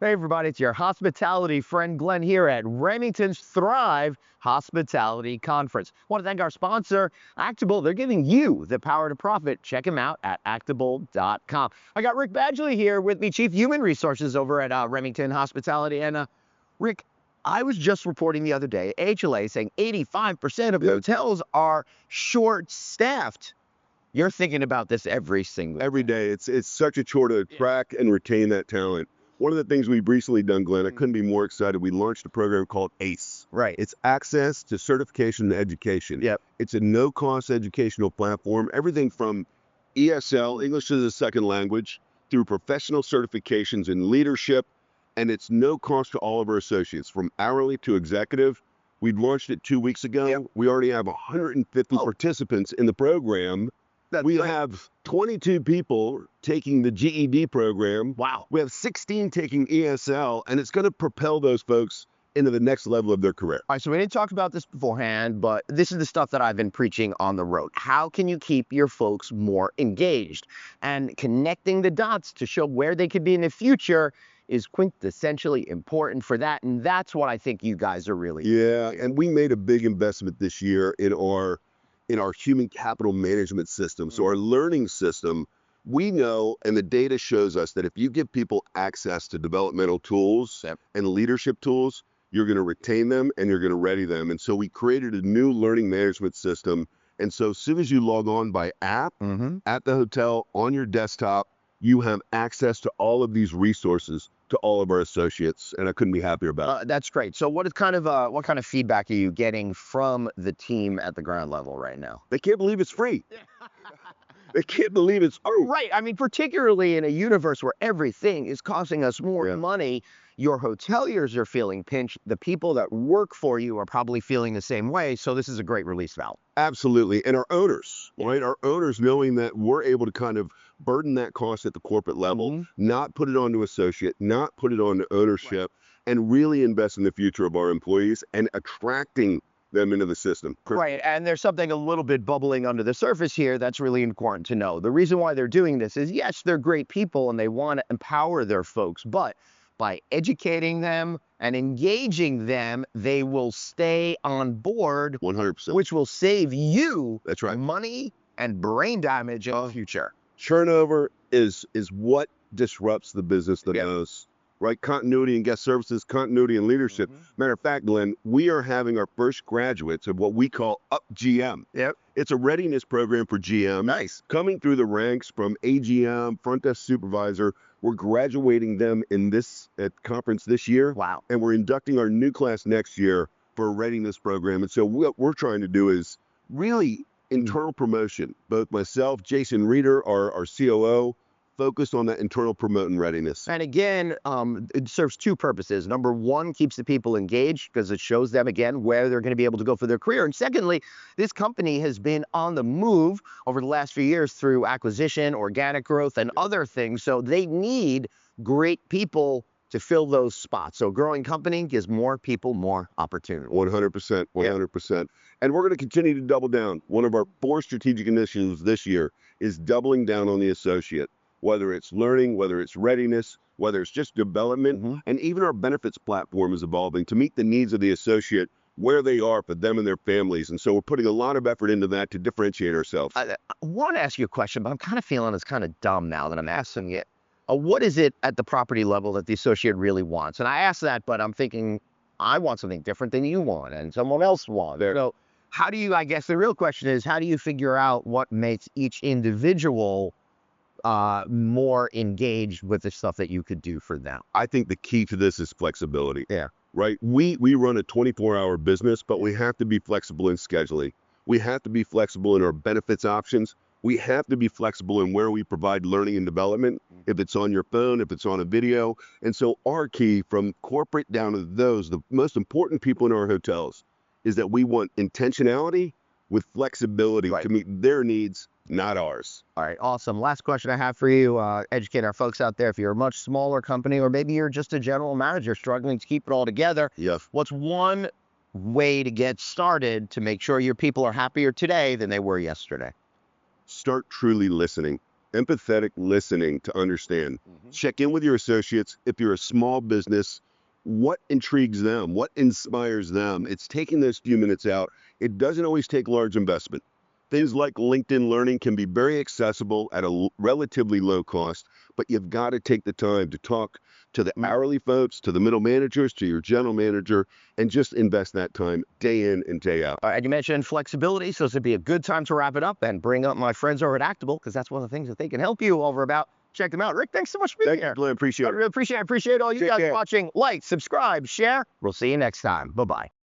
Hey everybody, it's your hospitality friend Glenn here at Remington's Thrive Hospitality Conference. I want to thank our sponsor, Actionable. They're giving you the power to profit. Check them out at actionable.com. I got Rick Badgley here with me, Chief Human Resources over at Remington Hospitality. And Rick, I was just reporting the other day, HLA saying 85% of hotels are short-staffed. You're thinking about this every day. It's such a chore to attract and retain that talent. One of the things we've recently done, Glenn, I couldn't be more excited. We launched a program called ACE. Right. It's Access to Certification and Education. Yep. It's a no-cost educational platform. Everything from ESL, English as a second language, through professional certifications in leadership, and it's no cost to all of our associates, from hourly to executive. We launched it 2 weeks ago. Yep. We already have 150 participants in the program. We have 22 people taking the GED program. Wow. We have 16 taking ESL, and it's going to propel those folks into the next level of their career. All right, so we didn't talk about this beforehand, but this is the stuff that I've been preaching on the road. How can you keep your folks more engaged? And connecting the dots to show where they could be in the future is quintessentially important for that. And that's what I think you guys are really doing. Yeah, and we made a big investment this year in our human capital management system. So our learning system, we know, and the data shows us that if you give people access to developmental tools and leadership tools, you're going to retain them and you're going to ready them. And so we created a new learning management system. And so as soon as you log on by app at the hotel on your desktop, you have access to all of these resources to all of our associates, and I couldn't be happier about it. That's great. So what kind of feedback are you getting from the team at the ground level right now? They can't believe it's free. They can't believe it's free. Right. I mean, particularly in a universe where everything is costing us more money, your hoteliers are feeling pinched. The people that work for you are probably feeling the same way. So this is a great release valve. Absolutely. And our owners, right? Our owners knowing that we're able to kind of burden that cost at the corporate level, not put it onto associate, not put it onto ownership, and really invest in the future of our employees and attracting them into the system. Right, and there's something a little bit bubbling under the surface here that's really important to know. The reason why they're doing this is, yes, they're great people and they want to empower their folks, but by educating them and engaging them, they will stay on board 100%, which will save you that's right, money and brain damage in the future. Turnover is what disrupts the business the most. Right? Continuity in guest services, continuity in leadership. Matter of fact, Glenn, we are having our first graduates of what we call Up GM. It's a readiness program for GM. Nice. Coming through the ranks from AGM, front desk supervisor. We're graduating them at conference this year. Wow. And we're inducting our new class next year for a readiness program. And so what we're trying to do is really internal promotion. Both myself, Jason Reeder, our COO, focused on that internal promote and readiness. And again, it serves two purposes. Number one, keeps the people engaged because it shows them, again, where they're going to be able to go for their career. And secondly, this company has been on the move over the last few years through acquisition, organic growth, and other things. So they need great people to fill those spots. So a growing company gives more people more opportunity. 100%, 100%. And we're going to continue to double down. One of our 4 strategic initiatives this year is doubling down on the associate. Whether it's learning, whether it's readiness, whether it's just development, and even our benefits platform is evolving to meet the needs of the associate where they are for them and their families. And so we're putting a lot of effort into that to differentiate ourselves. I want to ask you a question, but I'm kind of feeling it's kind of dumb now that I'm asking it. What is it at the property level that the associate really wants? And I ask that, but I'm thinking I want something different than you want and someone else wants. So how do you, I guess the real question is, how do you figure out what makes each individual more engaged with the stuff that you could do for them? I think the key to this is flexibility. Right? We run a 24-hour business, but we have to be flexible in scheduling. We have to be flexible in our benefits options. We have to be flexible in where we provide learning and development, if it's on your phone, if it's on a video. And so our key from corporate down to those, the most important people in our hotels, is that we want intentionality with flexibility to meet their needs, not ours. All right, awesome. Last question I have for you, educate our folks out there. If you're a much smaller company, or maybe you're just a general manager struggling to keep it all together, what's one way to get started to make sure your people are happier today than they were yesterday? Start truly listening. empathetic listening to understand. Check in with your associates. If you're a small business, what intrigues them? What inspires them? It's taking those few minutes out. It doesn't always take large investment. Things like LinkedIn Learning can be very accessible at a relatively low cost, but you've got to take the time to talk to the hourly folks, to the middle managers, to your general manager, and just invest that time day in and day out. And you mentioned flexibility, so this would be a good time to wrap it up and bring up my friends over at Actable, because that's one of the things that they can help you over about. Check them out. Rick, thanks so much for being here. Thank you, Glenn. Appreciate it. I appreciate all you Take guys care. watching. Like, subscribe, share. We'll see you next time. Bye-bye.